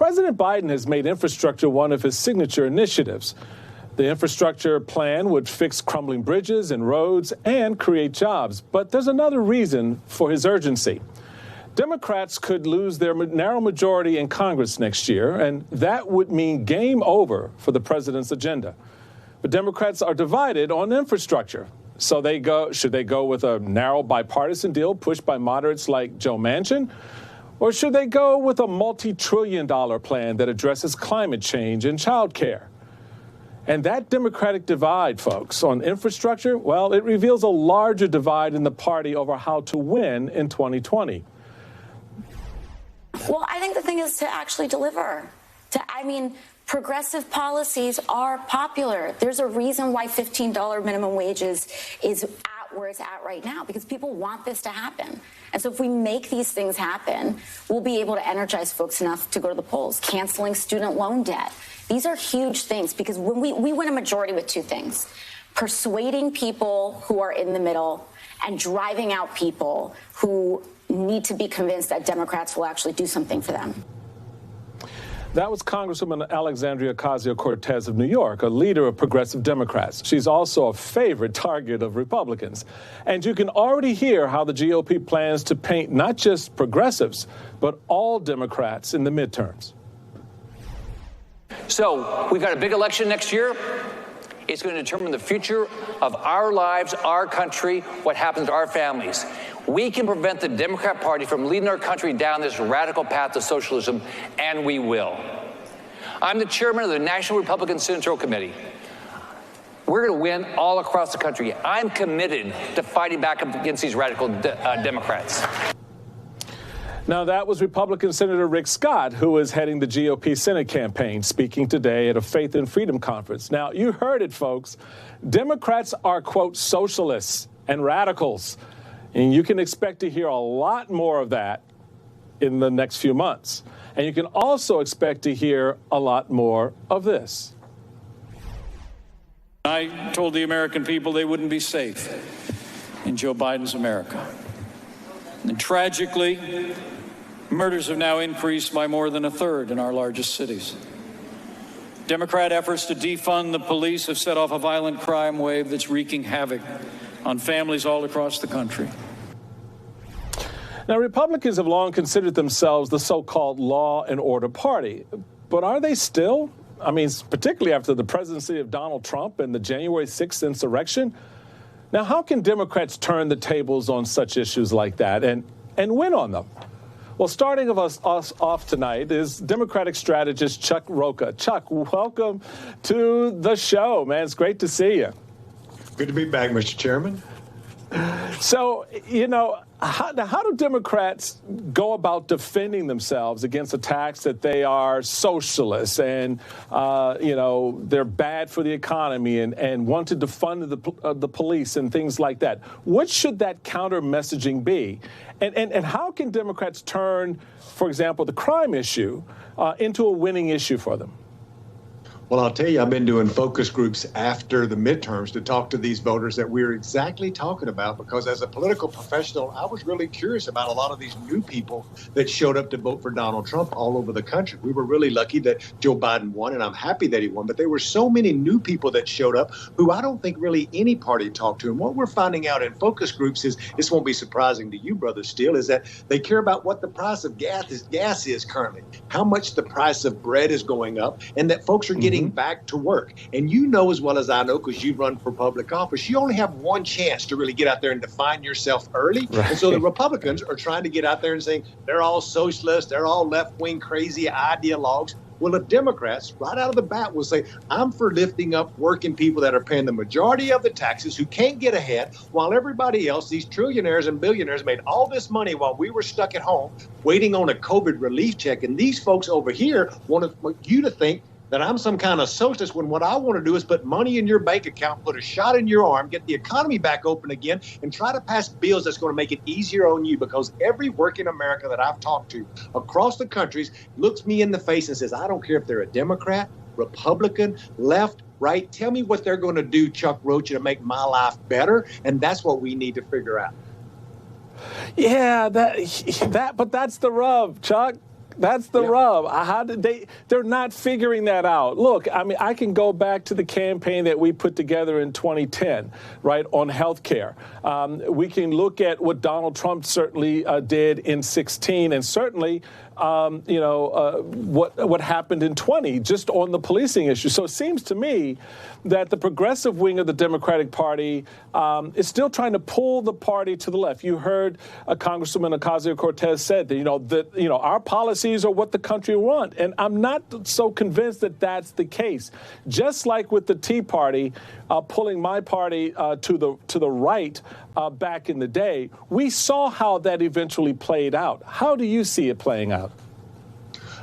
President Biden has made infrastructure one of his signature initiatives. The infrastructure plan would fix crumbling bridges and roads and create jobs. But there's another reason for his urgency. Democrats could lose their narrow majority in Congress next year, and that would mean game over for the president's agenda. But Democrats are divided on infrastructure. So should they go with a narrow bipartisan deal pushed by moderates like Joe Manchin? Or should they go with a multi-trillion-dollar plan that addresses climate change and child care? And that Democratic divide, folks, on infrastructure, well, it reveals a larger divide in the party over how to win in 2020. Well, I think the thing is to actually deliver. Progressive policies are popular. There's a reason why $15 minimum wages is at where it's at right now, because people want this to happen. And so if we make these things happen, we'll be able to energize folks enough to go to the polls. Canceling student loan debt. These are huge things, because when we win a majority with two things: persuading people who are in the middle and driving out people who need to be convinced that Democrats will actually do something for them. That was Congresswoman Alexandria Ocasio-Cortez of New York, a leader of progressive Democrats. She's also a favorite target of Republicans. And you can already hear how the GOP plans to paint not just progressives, but all Democrats in the midterms. So we've got a big election next year. It's going to determine the future of our lives, our country, what happens to our families. We can prevent the Democrat Party from leading our country down this radical path to socialism, and we will. I'm the chairman of the National Republican Senatorial Committee. We're going to win all across the country. I'm committed to fighting back against these radical Democrats. Now, that was Republican Senator Rick Scott, who is heading the GOP Senate campaign, speaking today at a Faith and Freedom conference. Now, you heard it, folks. Democrats are, quote, socialists and radicals. And you can expect to hear a lot more of that in the next few months. And you can also expect to hear a lot more of this. I told the American people they wouldn't be safe in Joe Biden's America. And tragically, murders have now increased by more than a third in our largest cities. Democrat efforts to defund the police have set off a violent crime wave that's wreaking havoc on families all across the country. Now, Republicans have long considered themselves the so-called law and order party. But are they still? Particularly after the presidency of Donald Trump and the January 6th insurrection. Now, how can Democrats turn the tables on such issues like that and win on them? Well, starting us off tonight is Democratic strategist Chuck Rocha. Chuck, welcome to the show, man. It's great to see you. Good to be back, Mr. Chairman. So, how do Democrats go about defending themselves against attacks that they are socialists and, they're bad for the economy and want to defund the police and things like that? What should that counter messaging be? And how can Democrats turn, for example, the crime issue into a winning issue for them? Well, I'll tell you, I've been doing focus groups after the midterms to talk to these voters that we're exactly talking about, because as a political professional, I was really curious about a lot of these new people that showed up to vote for Donald Trump all over the country. We were really lucky that Joe Biden won, and I'm happy that he won. But there were so many new people that showed up who I don't think really any party talked to. And what we're finding out in focus groups is, this won't be surprising to you, Brother Steele, is that they care about what the price of gas is currently, how much the price of bread is going up, and that folks are getting back to work. And you know as well as I know, because you run for public office, you only have one chance to really get out there and define yourself early. Right. And so the Republicans are trying to get out there and saying they're all socialists, they're all left-wing crazy ideologues. Well, the Democrats, right out of the bat, will say, I'm for lifting up working people that are paying the majority of the taxes, who can't get ahead, while everybody else, these trillionaires and billionaires, made all this money while we were stuck at home waiting on a COVID relief check. And these folks over here want you to think that I'm some kind of socialist, when what I want to do is put money in your bank account, put a shot in your arm, get the economy back open again, and try to pass bills that's going to make it easier on you. Because every working America that I've talked to across the countries looks me in the face and says, I don't care if they're a Democrat, Republican, left, right. Tell me what they're going to do, Chuck Rocha, to make my life better. And that's what we need to figure out. Yeah, but that's the rub, Chuck. That's the rub. How did they're not figuring that out. Look, I mean, I can go back to the campaign that we put together in 2010, right, on health care. We can look at what Donald Trump certainly did in 2016, and certainly what happened in 20, just on the policing issue. So it seems to me that the progressive wing of the Democratic Party is still trying to pull the party to the left. You heard Congresswoman Ocasio-Cortez said that, our policies are what the country wants. And I'm not so convinced that that's the case. Just like with the Tea Party pulling my party to the right back in the day, we saw how that eventually played out. How do you see it playing out?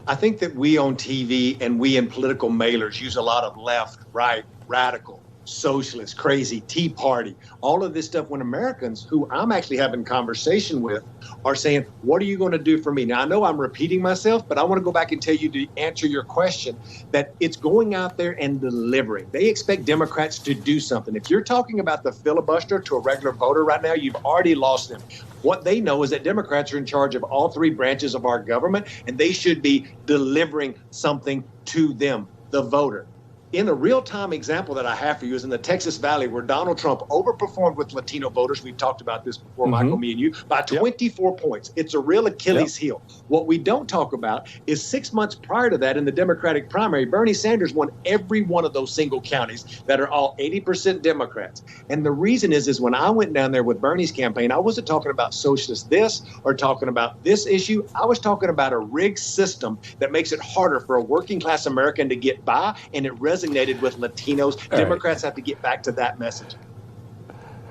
I think that we on TV and we in political mailers use a lot of left, right, radical, socialist, crazy, Tea Party, all of this stuff when Americans who I'm actually having conversation with are saying, what are you going to do for me? Now, I know I'm repeating myself, but I want to go back and tell you to answer your question that it's going out there and delivering. They expect Democrats to do something. If you're talking about the filibuster to a regular voter right now, you've already lost them. What they know is that Democrats are in charge of all three branches of our government, and they should be delivering something to them, the voter. In a real-time example that I have for you is in the Texas Valley, where Donald Trump overperformed with Latino voters. We've talked about this before, Michael, me and you, by 24 points. It's a real Achilles heel. What we don't talk about is 6 months prior to that in the Democratic primary, Bernie Sanders won every one of those single counties that are all 80% Democrats. And the reason is when I went down there with Bernie's campaign, I wasn't talking about socialist this or talking about this issue. I was talking about a rigged system that makes it harder for a working-class American to get by, and it resonated with Latinos. Democrats have to get back to that message.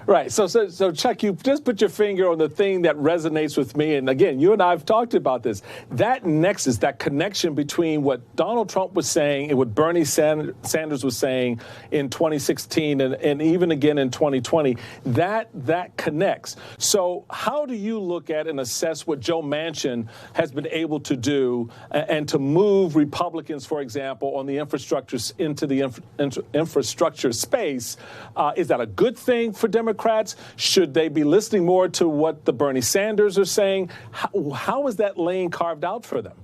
Right. So, Chuck, you just put your finger on the thing that resonates with me. And again, you and I have talked about this. That nexus, that connection between what Donald Trump was saying and what Bernie Sanders was saying in 2016 and even again in 2020, that connects. So how do you look at and assess what Joe Manchin has been able to do and to move Republicans, for example, on the infrastructure into the infrastructure space? Is that a good thing for Democrats? Should they be listening more to what the Bernie Sanders are saying? How is that lane carved out for them?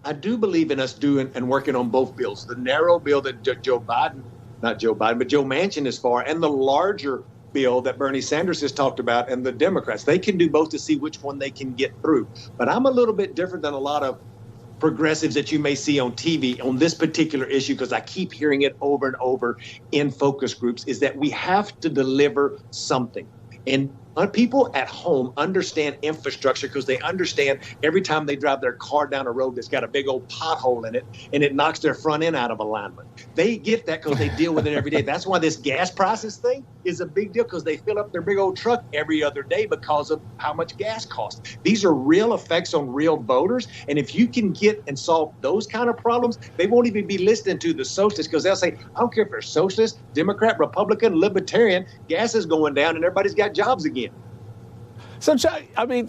I do believe in us doing and working on both bills. The narrow bill that Joe Manchin is for, and the larger bill that Bernie Sanders has talked about, and the Democrats. They can do both to see which one they can get through. But I'm a little bit different than a lot of progressives that you may see on TV on this particular issue, because I keep hearing it over and over in focus groups, is that we have to deliver something. And people at home understand infrastructure because they understand every time they drive their car down a road that's got a big old pothole in it and it knocks their front end out of alignment. They get that because they deal with it every day. That's why this gas prices thing is a big deal, because they fill up their big old truck every other day because of how much gas costs. These are real effects on real voters. And if you can get and solve those kind of problems, they won't even be listening to the socialists, because they'll say, I don't care if they're socialist, Democrat, Republican, Libertarian, gas is going down and everybody's got jobs again. So, Chuck, I mean,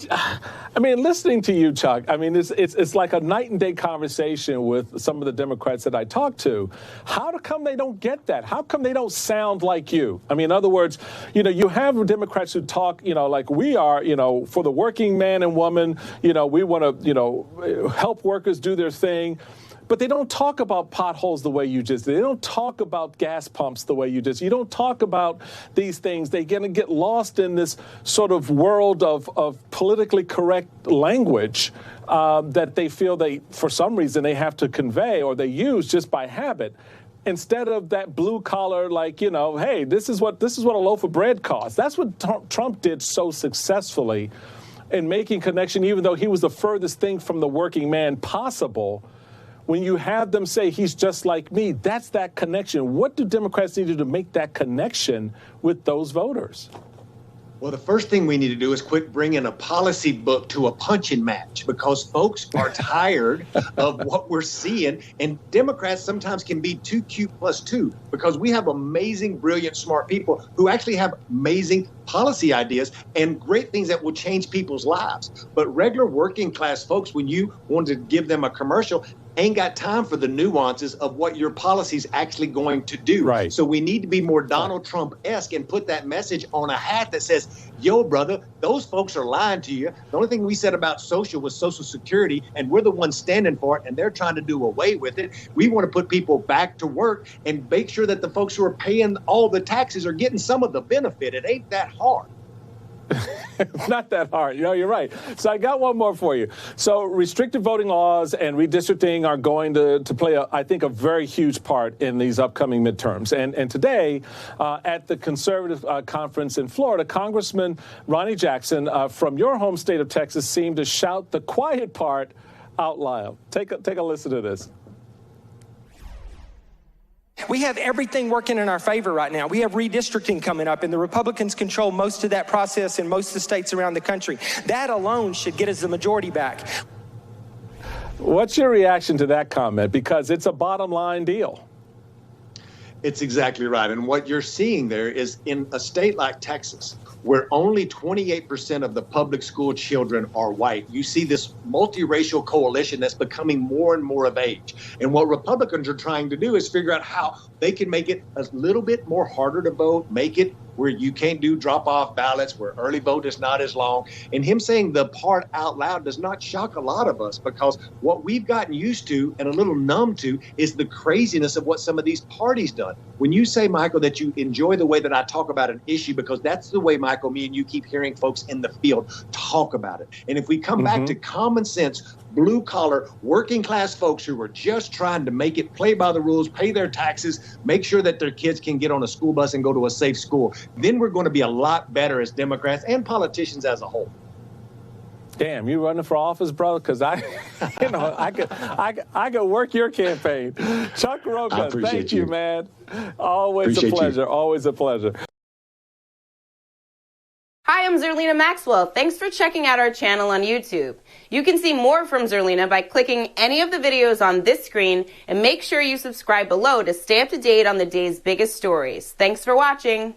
listening to you, Chuck, I mean, it's like a night and day conversation with some of the Democrats that I talk to. How come they don't get that? How come they don't sound like you? I mean, in other words, you have Democrats who talk, like we are, for the working man and woman, we want to, help workers do their thing. But they don't talk about potholes the way you just did. They don't talk about gas pumps the way you just. You don't talk about these things. They're going to get lost in this sort of world of politically correct language that they feel for some reason, they have to convey or they use just by habit, instead of that blue collar, like, hey, this is what a loaf of bread costs. That's what Trump did so successfully in making connection, even though he was the furthest thing from the working man possible. When you have them say he's just like me, that's that connection. What do Democrats need to do to make that connection with those voters? Well, the first thing we need to do is quit bringing a policy book to a punching match, because folks are tired of what we're seeing. And Democrats sometimes can be too cute plus two, because we have amazing, brilliant, smart people who actually have amazing policy ideas and great things that will change people's lives. But regular working class folks, when you want to give them a commercial, ain't got time for the nuances of what your policy's actually going to do. Right. So we need to be more Donald Trump-esque and put that message on a hat that says, yo, brother, those folks are lying to you. The only thing we said about social was Social Security, and we're the ones standing for it, and they're trying to do away with it. We want to put people back to work and make sure that the folks who are paying all the taxes are getting some of the benefit. It ain't that hard. Not that hard. You know, you're right. So I got one more for you. So restricted voting laws and redistricting are going to play, I think, a very huge part in these upcoming midterms. And today, at the conservative conference in Florida, Congressman Ronny Jackson from your home state of Texas seemed to shout the quiet part out loud. Take a listen to this. We have everything working in our favor right now. We have redistricting coming up, and the Republicans control most of that process in most of the states around the country. That alone should get us the majority back. What's your reaction to that comment? Because it's a bottom line deal. It's exactly right. And what you're seeing there is in a state like Texas, where only 28% of the public school children are white, you see this multiracial coalition that's becoming more and more of age. And what Republicans are trying to do is figure out how they can make it a little bit more harder to vote, make it where you can't do drop-off ballots, where early vote is not as long. And him saying the part out loud does not shock a lot of us, because what we've gotten used to and a little numb to is the craziness of what some of these parties done. When you say, Michael, that you enjoy the way that I talk about an issue, because that's the way, Michael, me and you keep hearing folks in the field talk about it. And if we come back to common sense, blue collar, working class folks who are just trying to make it, play by the rules, pay their taxes, make sure that their kids can get on a school bus and go to a safe school, then we're going to be a lot better as Democrats and politicians as a whole. Damn, you running for office, brother? Because I could work your campaign. Chuck Rocha, thank you, man. Always a pleasure. Always a pleasure. Hi, I'm Zerlina Maxwell. Thanks for checking out our channel on YouTube. You can see more from Zerlina by clicking any of the videos on this screen, and make sure you subscribe below to stay up to date on the day's biggest stories. Thanks for watching.